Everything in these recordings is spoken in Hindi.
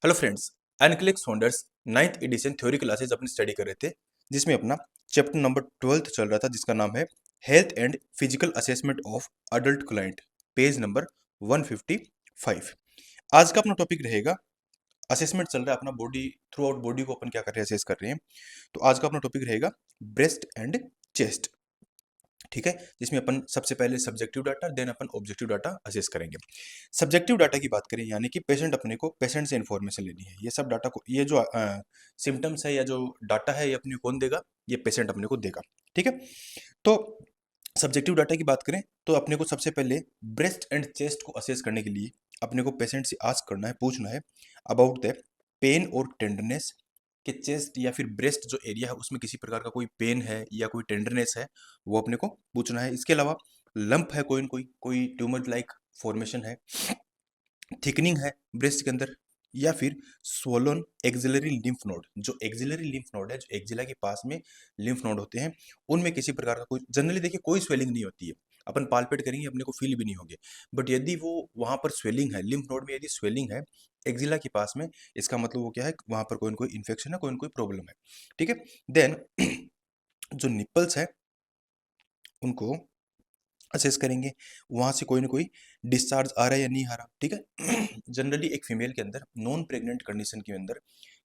हेलो फ्रेंड्स, एनक्लिक्स founders 9th edition theory classes अपनी स्टडी कर रहे थे, जिसमें अपना चैप्टर नंबर 12th चल रहा था, जिसका नाम है health and physical assessment of adult client, page number 155। आज का अपना टॉपिक रहेगा, असेसमेंट चल रहा है अपना बॉडी, थ्रू आउट बॉडी को अपन क्या कर रहे हैं, असेस कर रहे हैं। तो आज का अपना टॉपिक रहेगा ब्रेस्ट एंड चेस्ट। ठीक है, जिसमें अपन सबसे पहले सब्जेक्टिव डाटा, देन अपन ऑब्जेक्टिव डाटा असेस करेंगे। सब्जेक्टिव डाटा की बात करें, यानी कि पेशेंट से इन्फॉर्मेशन लेनी है। ये सब डाटा को, ये जो सिम्टम्स है या जो डाटा है, ये अपने को कौन देगा? ये पेशेंट अपने को देगा। ठीक है, तो सब्जेक्टिव डाटा की बात करें तो अपने को सबसे पहले ब्रेस्ट एंड चेस्ट को असेस करने के लिए अपने को पेशेंट से आस्क करना है, पूछना है अबाउट द पेन और टेंडरनेस, कि चेस्ट या फिर ब्रेस्ट जो एरिया है उसमें किसी प्रकार का कोई पेन है या कोई टेंडरनेस है, वो अपने को पूछना है। इसके अलावा लंप है, कोई ट्यूमर लाइक फॉर्मेशन है, थिकनिंग है ब्रेस्ट के अंदर, या फिर स्वोलन एक्सिलरी लिम्फ नोड। जो एक्सिलरी लिम्फ नोड है, जो एक्जिला के पास में लिम्फ नोड होते हैं, उनमें किसी प्रकार का कोई, जनरली देखिए कोई स्वेलिंग नहीं होती है, अपन पालपेट करेंगे अपने को फील भी नहीं होगी। बट यदि वो वहां पर स्वेलिंग है, लिम्फ नोड में यदि स्वेलिंग है एक्जिला के पास में, इसका मतलब वो क्या है, वहां पर कोई न कोई इन्फेक्शन है, कोई न कोई प्रॉब्लम है। ठीक है, देन जो निपल्स है उनको असेस करेंगे, वहां से कोई ना कोई डिस्चार्ज आ रहा है या नहीं आ रहा। ठीक है, जनरली एक फीमेल के अंदर नॉन प्रेग्नेंट कंडीशन के अंदर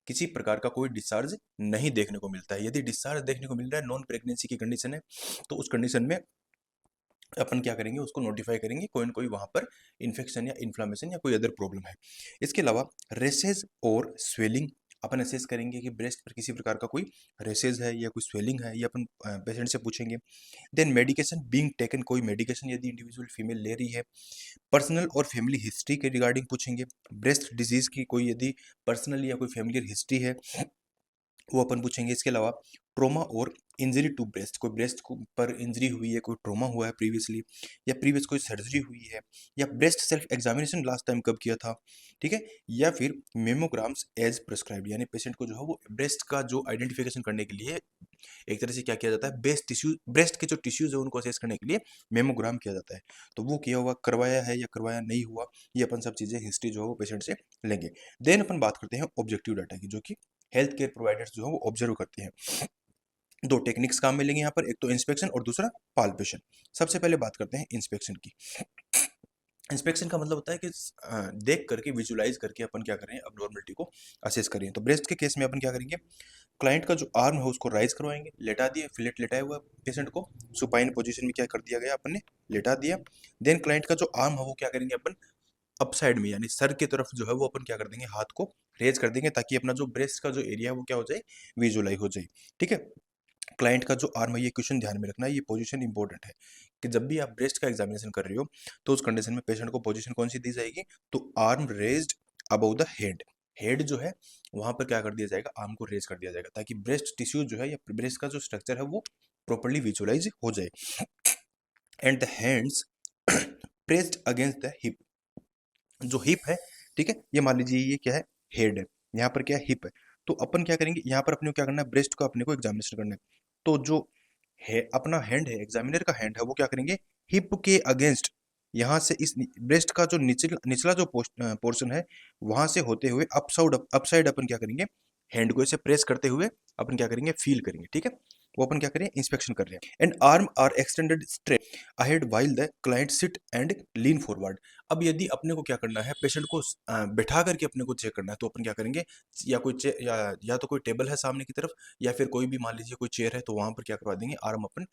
किसी प्रकार का कोई डिस्चार्ज नहीं देखने को मिलता है। यदि डिस्चार्ज देखने को मिल रहा है, नॉन प्रेगनेंसी की कंडीशन है, तो उस कंडीशन में अपन क्या करेंगे, उसको नोटिफाई करेंगे, कोई ना कोई वहां पर इन्फेक्शन या इन्फ्लामेशन या कोई अदर प्रॉब्लम है। इसके अलावा रेसेज और स्वेलिंग अपन असेस करेंगे कि ब्रेस्ट पर किसी प्रकार का कोई रेसेज है या कोई स्वेलिंग है, ये अपन पेशेंट से पूछेंगे। देन मेडिकेशन बीइंग टेकन, कोई मेडिकेशन यदि इंडिविजुअल फीमेल ले रही है। पर्सनल और फैमिली हिस्ट्री के रिगार्डिंग पूछेंगे। ब्रेस्ट डिजीज की कोई यदि पर्सनल या कोई फैमिलियर हिस्ट्री है, वो अपन पूछेंगे। इसके अलावा ट्रोमा और इंजरी टू ब्रेस्ट, कोई ब्रेस्ट को पर इंजरी हुई है, कोई ट्रोमा हुआ है प्रीवियसली, या प्रीवियस कोई सर्जरी हुई है, या breast self examination last time कब किया था। ठीक है, या फिर मेमोग्राम्स एज प्रिस्क्राइब्ड, यानी पेशेंट को जो है वो ब्रेस्ट का जो आइडेंटिफिकेशन करने के लिए एक तरह से क्या किया जाता है, ब्रेस्ट के जो टिश्यूज है उनको असेस करने के लिए मेमोग्राम किया जाता है। तो वो किया हुआ, करवाया है या करवाया नहीं हुआ, ये अपन सब चीजें हिस्ट्री जो है वो पेशेंट से लेंगे। देन अपन बात करते हैं ऑब्जेक्टिव डाटा की, जो कि हेल्थ केयर प्रोवाइडर्स जो है वो ऑब्जर्व करते हैं। दो टेक्निक्स काम में लेंगे यहाँ पर, एक तो इंस्पेक्शन और दूसरा पाल्पेशन। सबसे पहले बात करते हैं इंस्पेक्शन की। इंस्पेक्शन का मतलब होता है कि देख करके, विजुलाइज करके अपन क्या करें, अबनॉर्मलिटी को असेस करें। तो ब्रेस्ट के केस में अपन क्या करेंगे, क्लाइंट का जो आर्म है उसको राइज करवाएंगे, लेटा दिए, फिलेट लेटाया हुआ पेशेंट को सुपाइन पोजीशन में क्या कर दिया गया, अपन ने लेटा दिया। देन क्लाइंट का जो आर्म है वो क्या करेंगे अपन, अप साइड में, यानी सर की तरफ जो है वो अपन क्या कर देंगे, हाथ को रेज कर देंगे, ताकि अपना जो ब्रेस्ट का जो एरिया है वो क्या हो जाए, विजुलाइज हो जाए। ठीक है, क्लाइंट का जो आर्म है, ये क्वेश्चन ध्यान में रखना है, ये पोजीशन इंपॉर्टेंट है कि जब भी आप ब्रेस्ट का एग्जामिनेशन कर रहे हो तो उस कंडीशन में पेशेंट को पोजीशन कौन सी दी जाएगी, तो arm raised above the head. Head जो है वहां पर क्या कर दिया जाएगा, आर्म को रेज कर दिया जाएगा, ताकि ब्रेस्ट टिश्यू जो है या ब्रेस्ट का जो स्ट्रक्चर है वो प्रॉपर्ली विजुलाइज हो जाए। And the hands pressed against the hip, जो हिप है, ठीक है, ये मान लीजिए ये क्या है, हेड है, यहाँ पर क्या है, हिप है। तो अपन क्या करेंगे, यहाँ पर अपने को क्या करना है, ब्रेस्ट को अपने को एग्जामिनेशन करना है। तो जो है अपना हैंड है, एग्जामिनर का हैंड है, वो क्या करेंगे, हिप के अगेंस्ट, यहाँ से इस ब्रेस्ट का जो निचला जो पोर्शन है, वहां से होते हुए अपसाइड अपन क्या करेंगे, हैंड को ऐसे प्रेस करते हुए अपन क्या करेंगे, फील करेंगे। ठीक है, वो अपन क्या करें, इंस्पेक्शन कर रहे हैं। And arm are extended straight ahead while the client sit and lean forward. अब यदि अपने को क्या करना है, पेशेंट को बैठा करके अपने को चेक करना है, तो अपन क्या करेंगे, या या तो कोई टेबल है सामने की तरफ, या फिर कोई भी मान लीजिए कोई चेयर है, तो वहां पर क्या करवा देंगे, आर्म अपन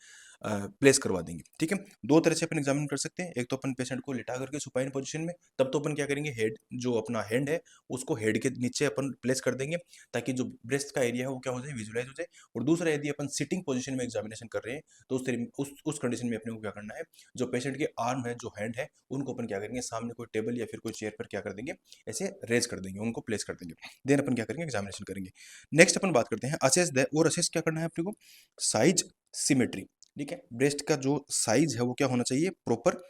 प्लेस करवा देंगे। ठीक है, दो तरह से अपन एग्जामिन कर सकते हैं, एक तो अपन पेशेंट को लिटा करके सुपाइन पोजीशन में, तब तो अपन क्या करेंगे, हेड जो अपना हैंड है उसको हेड के नीचे अपन प्लेस कर देंगे, ताकि जो ब्रेस्ट का एरिया है वो क्या हो जाए, विजुलाइज हो जाए। और दूसरा, यदि अपन सिटिंग पोजीशन में एग्जामिनेशन कर रहे हैं, तो उस कंडीशन में अपने को क्या करना है, जो पेशेंट के आर्म है, जो हैंड है, उनको अपन क्या करेंगे, सामने कोई टेबल या फिर कोई चेयर पर क्या कर देंगे, ऐसे रेज कर देंगे, उनको प्लेस कर देंगे। देन अपन क्या करेंगे, एग्जामिनेशन करेंगे। नेक्स्ट अपन बात करते हैं असेस द, और असेस क्या करना है अपने को, साइज सिमेट्री। ठीक है, ब्रेस्ट का जो साइज है वो क्या होना चाहिए, प्रॉपर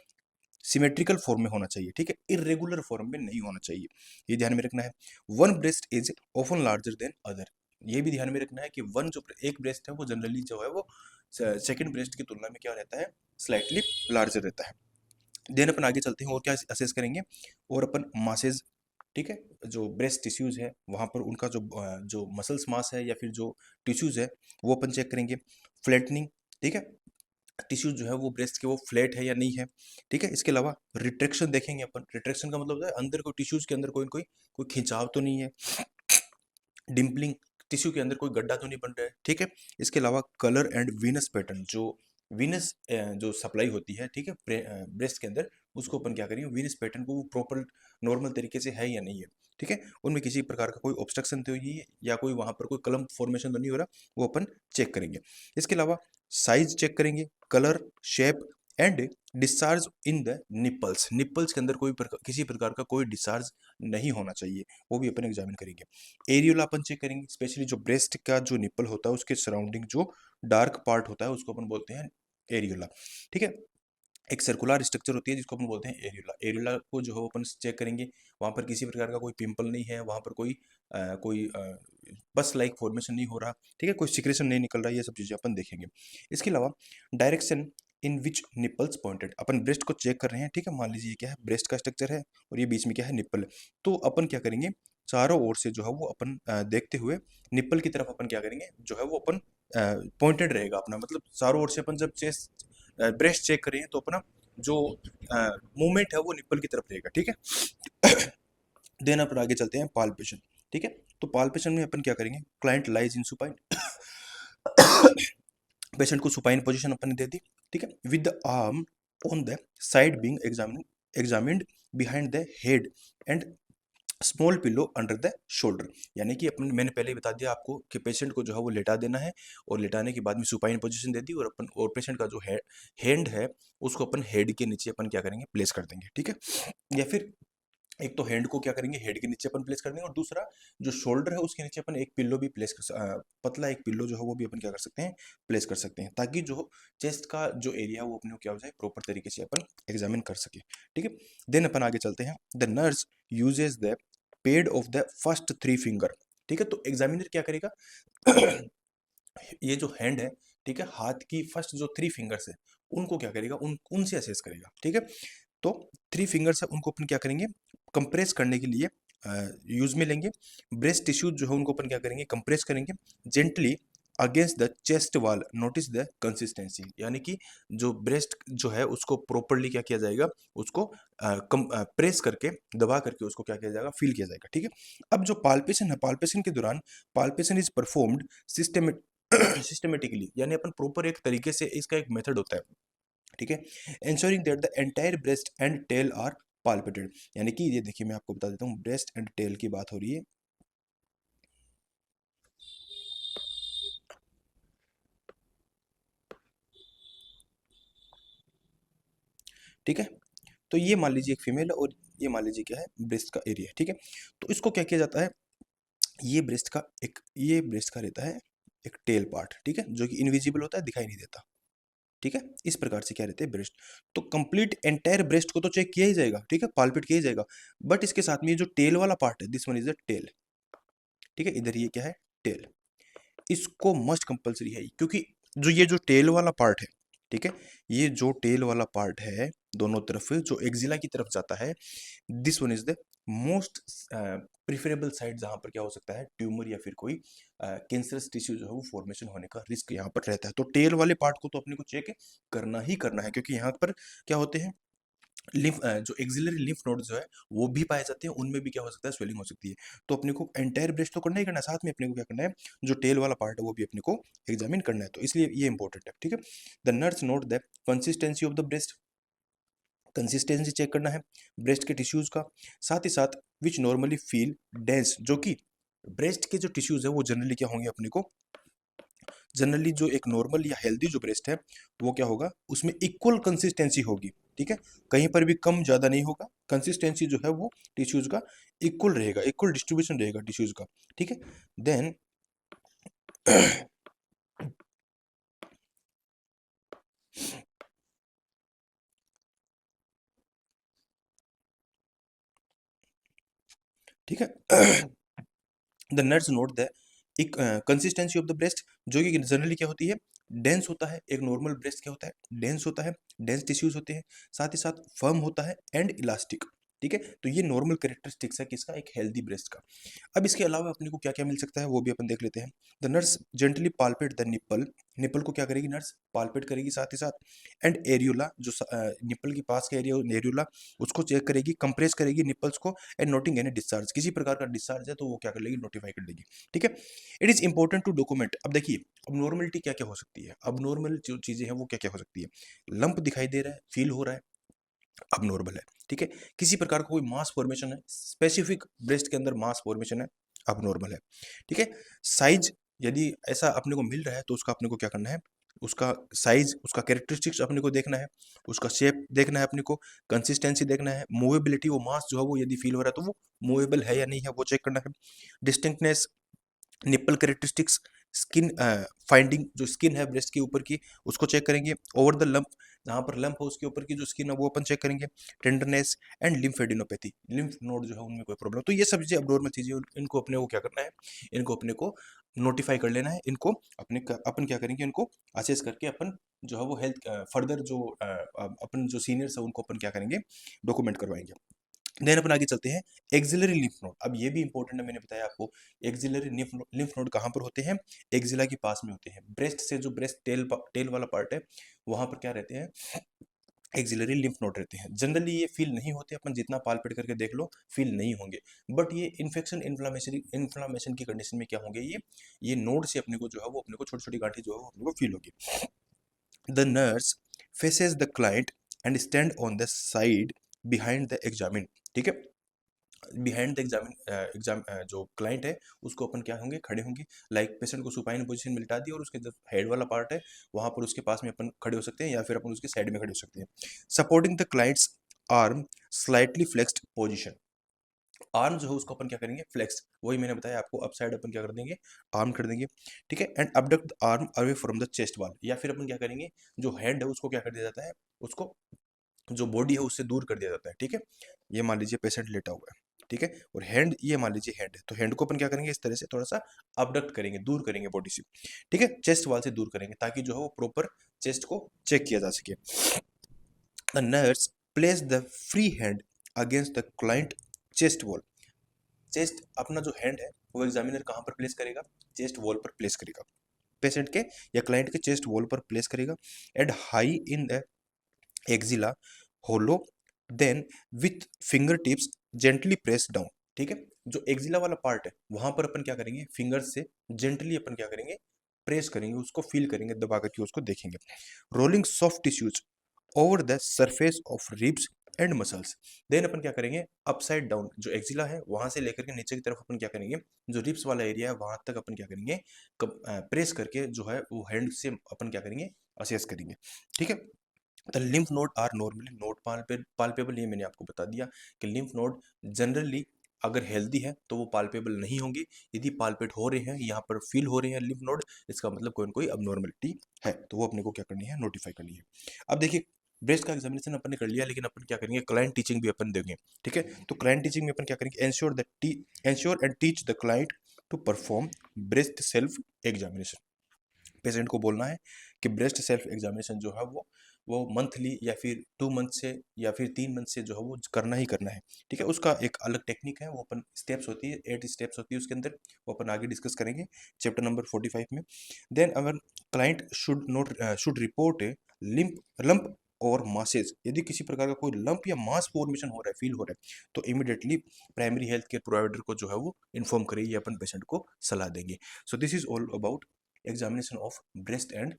सिमेट्रिकल फॉर्म में होना चाहिए। ठीक है, इरेगुलर फॉर्म में नहीं होना चाहिए, ये ध्यान में रखना है। One breast is often larger than other, ये भी ध्यान में रखना है कि वन जो एक ब्रेस्ट है वो जनरली जो है वो सेकंड ब्रेस्ट की तुलना में क्या रहता है, स्लाइटली लार्जर रहता है। देन अपन आगे चलते हैं और क्या असेस करेंगे, और अपन मासेज ठीक है, जो ब्रेस्ट टिश्यूज है वहाँ पर उनका जो मसल्स मास है या फिर जो टिश्यूज है वो अपन चेक करेंगे। फ्लैटनिंग, ठीक है, टिश्यूज जो है वो ब्रेस्ट के वो फ्लैट है या नहीं है। ठीक है, इसके अलावा रिट्रैक्शन देखेंगे अपन। रिट्रैक्शन का मतलब होता है अंदर कोई टिश्यूज के अंदर कोई कोई कोई खिंचाव तो नहीं है। डिम्पलिंग, टिश्यू के अंदर कोई गड्ढा तो नहीं बन रहा है। ठीक है, इसके अलावा कलर एंड वीनस पैटर्न, जो वीनस जो सप्लाई होती है, ठीक है, ब्रेस्ट के अंदर, उसको अपन क्या करेंगे, वीनस पैटर्न को वो प्रॉपर नॉर्मल तरीके से है या नहीं है। ठीक है, उनमें किसी प्रकार का कोई ऑब्स्ट्रक्शन तो नहीं है या कोई वहां पर कोई कलम फॉर्मेशन तो नहीं हो रहा, वो अपन चेक करेंगे। इसके अलावा साइज चेक करेंगे, colour, shape and discharge in the nipples. Nipples के अंदर किसी प्रकार का कोई डिस्चार्ज नहीं होना चाहिए, वो भी अपन एग्जामिन करेंगे। एरियोला अपन चेक करेंगे, स्पेशली जो ब्रेस्ट का जो निपल होता है उसके सराउंडिंग जो डार्क पार्ट होता है उसको अपन बोलते हैं एरियोला। ठीक है, एक सर्कुलर स्ट्रक्चर होती है जिसको अपन बोलते हैं एरियोला। एरियोला को जो है वो अपन चेक करेंगे, वहाँ पर किसी प्रकार का कोई पिंपल नहीं है, वहाँ पर कोई बस लाइक फॉर्मेशन नहीं हो रहा, ठीक है, कोई सिक्रेशन नहीं निकल रहा, ये सब चीज़ें अपन देखेंगे। इसके अलावा direction in which nipples pointed, upon breast को चेक कर रहे हैं। ठीक है, मान लीजिए क्या है, ब्रेस्ट का स्ट्रक्चर है और ये बीच में क्या है, निप्पल। तो अपन क्या करेंगे, चारों ओर से जो है वो अपन देखते हुए निप्पल की तरफ अपन क्या करेंगे, जो है वो अपन पॉइंटेड रहेगा अपना, मतलब चारों ओर से अपन जब चेस्ट ब्रेस्ट चेक करें तो अपना जो मूवमेंट है वो निप्पल की तरफ रहेगा। ठीक है, देन अपन आगे चलते हैं पाल्पेशन। ठीक है, तो पाल्पेशन में अपन क्या करेंगे, client lies in supine, patient को सुपाइन पोजीशन अपन ने दे दी। ठीक है, with the arm on the side being examined behind the head and small pillow under the shoulder. यानी कि अपन, मैंने पहले ही बता दिया आपको कि पेशेंट को जो है वो लेटा देना है और लेटाने के बाद में सुपाइन पोजीशन दे दी, और अपन और पेशेंट का जो हैंड है उसको अपन हेड के नीचे अपन क्या करेंगे, प्लेस कर देंगे। ठीक है, या फिर एक तो हैंड को क्या करेंगे, हेड के नीचे अपन प्लेस कर देंगे, और दूसरा जो शोल्डर है उसके नीचे अपन एक पिल्लो भी पतला एक पिल्लो जो है वो भी अपन क्या कर सकते हैं, प्लेस कर सकते हैं, ताकि जो चेस्ट का जो एरिया है वो अपने को क्या हो जाए, प्रॉपर तरीके से अपन एग्जामिन कर सके। ठीक है, देन अपन आगे चलते हैं। The nurse uses the paid of the first 3 finger. ठीक है, तो एग्जामिनर क्या करेगा, ये जो हैंड है, ठीक है, हाथ की फर्स्ट जो 3 फिंगर्स है उनको क्या करेगा, उनसे असेस करेगा। ठीक है, तो 3 फिंगर्स है उनको अपन क्या करेंगे, कंप्रेस करने के लिए यूज में लेंगे। ब्रेस्ट टिश्यू जो है उनको अपन क्या करेंगे, कंप्रेस करेंगे gently against the chest wall, notice the consistency. यानी कि जो ब्रेस्ट जो है उसको प्रॉपरली क्या किया जाएगा, उसको प्रेस करके, दबा करके उसको क्या किया जाएगा, फील किया जाएगा। ठीक है, अब जो पाल्पेशन है, पाल्पेशन के दौरान पाल्पेशन इज परफॉर्म्ड सिस्टमेटिकली, यानी अपन प्रॉपर एक तरीके से, इसका एक मेथड होता है। ठीक है, ensuring that the entire breast and tail are palpated। यानी कि ये देखिए, मैं आपको बता देता हूँ, ब्रेस्ट एंड टेल की बात हो रही है। ठीक है, तो ये मान लीजिए एक फीमेल है और ये मान लीजिए क्या है, ब्रेस्ट का एरिया। ठीक है, तो इसको क्या किया जाता है, ये ब्रेस्ट का रहता है एक टेल पार्ट, ठीक है, जो कि इनविजिबल होता है, दिखाई नहीं देता। ठीक है, इस प्रकार से क्या रहते हैं ब्रेस्ट। तो कंप्लीट एंटायर ब्रेस्ट को तो चेक किया ही जाएगा, ठीक है, पाल्पेट किया ही जाएगा, बट इसके साथ में ये जो टेल वाला पार्ट है, this one is the tail. ठीक है, इधर ये क्या है, टेल, इसको मस्ट कंपलसरी है, क्योंकि ये जो टेल वाला पार्ट है, ठीक है, ये जो टेल वाला पार्ट है दोनों तरफ जो एक्जिला की तरफ जाता है, this one is the most preferable side, जहां पर क्या हो सकता है, ट्यूमर या फिर कोई कैंसरस टिश्यू जो है वो फॉर्मेशन होने का रिस्क यहाँ पर रहता है। तो टेल वाले पार्ट को तो अपने को चेक करना ही करना है, क्योंकि यहाँ पर क्या होते हैं, जो एक्सिलरी लिम्फ नोड जो है वो भी पाए जाते हैं, उनमें भी क्या हो सकता है, स्वेलिंग हो सकती है। तो अपने को एंटायर ब्रेस्ट तो करना ही करना है, साथ में अपने को क्या करना है, जो टेल वाला पार्ट है वो भी अपने को एग्जामिन करना है, तो इसलिए ये इंपॉर्टेंट है। ठीक है, the nurse note the consistency of the breast, consistency check करना है ब्रेस्ट के टिश्यूज का, साथ ही साथ विच नॉर्मली फील डेंस, जो कि ब्रेस्ट के जो टिश्यूज है वो जनरली क्या होंगे, अपने को जनरली जो एक नॉर्मल या हेल्दी जो ब्रेस्ट है वो क्या होगा, उसमें इक्वल कंसिस्टेंसी होगी। ठीक है, कहीं पर भी कम ज्यादा नहीं होगा, कंसिस्टेंसी जो है वो टिश्यूज का इक्वल रहेगा, इक्वल डिस्ट्रीब्यूशन रहेगा टिश्यूज का। ठीक है, देन ठीक है, द नर्स नोट द एक कंसिस्टेंसी ऑफ द ब्रेस्ट, जो कि जनरली क्या होती है, डेंस होता है। एक नॉर्मल ब्रेस्ट क्या होता है, डेंस होता है, डेंस टिश्यूज होते हैं, साथ ही साथ फर्म होता है एंड इलास्टिक। ठीक है। तो ये नॉर्मल कैरेक्टरिस्टिक्स है किसका, एक हेल्दी ब्रेस्ट का। अब इसके अलावा अपने को क्या क्या मिल सकता है वो भी अपन देख लेते हैं। The nurse gently palpate the nipple, nipple को क्या करेगी नर्स, पाल्पेट करेगी साथ ही साथ, एंड एरियोला जो निप्पल के पास का एरिया एरियोला उसको चेक करेगी, कंप्रेस करेगी निप्पल्स को, एंड नोटिंग एनी डिस्चार्ज, किसी प्रकार का डिस्चार्ज है तो वो क्या कर लेगी, नोटिफाई कर देगी, ठीक है। It is important to document. अब देखिए अब नॉर्मलिटी क्या क्या हो सकती है, अब नॉर्मल जो चीजें हैं वो क्या क्या हो सकती है, लंप दिखाई दे रहा है, फील हो रहा है, अब नॉर्मल है, ठीक है। किसी प्रकार का कोई मास फॉर्मेशन है, स्पेसिफिक ब्रेस्ट के अंदर मास फॉर्मेशन है, अब नॉर्मल है, ठीक है। साइज यदि ऐसा अपने को मिल रहा है तो उसका अपने को क्या करना है, उसका साइज, उसका कैरेक्टरिस्टिक्स अपने को देखना है, उसका शेप देखना है अपने को, कंसिस्टेंसी देखना है, मूवेबिलिटी, वो मास जो है वो यदि फील हो रहा है तो वो मूवेबल है या नहीं है वो चेक करना है, डिस्टिंक्टनेस, निप्पल कैरेक्टरिस्टिक्स, स्किन फाइंडिंग, जो स्किन है ब्रेस्ट के ऊपर की उसको चेक करेंगे, ओवर द लंप, जहाँ पर लंप हो उसके ऊपर की जो स्किन है वो अपन चेक करेंगे, tenderness and lymphadenopathy, lymph node जो है उनमें कोई प्रॉब्लम, तो ये सब चीजें अबनॉर्मल चीजें इनको अपने को क्या करना है, इनको अपने को नोटिफाई कर लेना है, इनको अपन क्या करेंगे, इनको असेस करके अपन जो है वो हेल्थ फर्दर जो अपन जो सीनियर्स है उनको अपन क्या करेंगे, डॉक्यूमेंट करवाएंगे। देन अपन आगे चलते हैं, एक्सिलरी लिम्फ नोड। अब ये भी इंपॉर्टेंट है, मैंने बताया आपको एक्सिलरी लिम्फ नोड कहाँ पर होते हैं, एक्सिला के पास में होते हैं, ब्रेस्ट से जो ब्रेस्ट टेल वाला पार्ट है वहां पर क्या रहते हैं, एक्सिलरी लिम्फ नोड रहते हैं। जनरली ये फील नहीं होते, अपन जितना पालपेट करके देख लो फील नहीं होंगे, बट ये इन्फेक्शन इन्फ्लामेशन की कंडीशन में क्या होंगे, ये नोड से अपने को जो है वो अपने को छोटी छोटी गांठी जो है वो अपने को फील होगी। The nurse faces the client and stand on the side behind the examine, ठीक है। बिहाइंड द एग्जाम जो क्लाइंट है उसको अपन क्या होंगे, खड़े होंगे, लाइक पेशेंट को सुपाइन पोजीशन में लिटा दिया और उसके जो हेड वाला पार्ट है वहां पर उसके पास में अपन खड़े हो सकते हैं या फिर अपन उसके साइड में खड़े हो सकते हैं। Supporting the clients arm slightly flexed position, arm जो है उसको अपन क्या करेंगे, फ्लेक्स, वही मैंने बताया आपको, अप साइड अपन क्या कर देंगे, आर्म कर देंगे, ठीक है। And abduct arm away from the chest वाल, या फिर अपन क्या करेंगे, जो हेड है उसको क्या कर दिया जाता है, उसको जो बॉडी है उससे दूर कर दिया जाता है, ठीक है। ये मान लीजिए पेशेंट लेटा हुआ है, ठीक है, और हैंड, ये मान लीजिए हैंड है, तो हैंड को अपन क्या करेंगे, इस तरह से थोड़ा सा अबडक्ट करेंगे, दूर करेंगे बॉडी से, ठीक है, चेस्ट वाल से दूर करेंगे ताकि जो है वो प्रॉपर चेस्ट को चेक किया जा सके। The nurse place the free hand against the client chest wall, chest अपना जो हैंड है वो एग्जामिनर कहाँ पर प्लेस करेगा, चेस्ट वॉल पर प्लेस करेगा, पेशेंट के या क्लाइंट के चेस्ट वॉल पर प्लेस करेगा, and high in the axilla hollow, then with finger tips gently press down, ठीक है। जो एक्जिला वाला पार्ट है वहां पर अपन क्या करेंगे, फिंगर से जेंटली अपन क्या करेंगे, प्रेस करेंगे, उसको फील करेंगे, दबा करके उसको देखेंगे। Rolling soft tissues over the surface of ribs and muscles, then अपन क्या करेंगे, अपसाइड डाउन, जो एक्जिला है वहां से लेकर के नीचे की तरफ अपन क्या करेंगे, जो रिब्स वाला एरिया है वहां तक अपन क्या करेंगे, प्रेस करके जो है वो हैंड से अपन क्या करेंगे, असेस करेंगे, ठीक है। The lymph node are normally not palpable, ये मैंने आपको बता दिया कि लिम्फ नोड जनरली अगर हेल्दी है तो वो पाल्पेबल नहीं होंगे, यदि पाल्पेट हो रहे हैं, यहाँ पर फील हो रहे हैं लिम्फ नोड, इसका मतलब कोई ना कोई अबनॉर्मलिटी है, तो वो अपने को क्या करनी है, नोटिफाई करनी है। अब देखिए ब्रेस्ट का एग्जामिनेशन अपन ने कर लिया, लेकिन अपन क्या करेंगे, क्लाइंट टीचिंग भी अपन देंगे, ठीक है। तो क्लाइंट टीचिंग में अपन क्या करेंगे, ensure and teach the client to perform breast self examination, patient को बोलना है कि ब्रेस्ट सेल्फ एग्जामिनेशन जो है वो मंथली या फिर 2 मंथ से या फिर 3 मंथ से जो है वो करना ही करना है, ठीक है। उसका एक अलग टेक्निक है, वो अपन स्टेप्स होती है, 8 स्टेप्स होती है उसके अंदर, वो अपन आगे डिस्कस करेंगे चैप्टर नंबर 45 में। Then our client should report a lump और मासेज, यदि किसी प्रकार का कोई लंप या मास फॉर्मेशन हो रहा है, फील हो रहा है, तो immediately primary health care provider को जो है वो इन्फॉर्म करिए, अपन पेशेंट को सलाह देंगे। So this is all about examination of breast and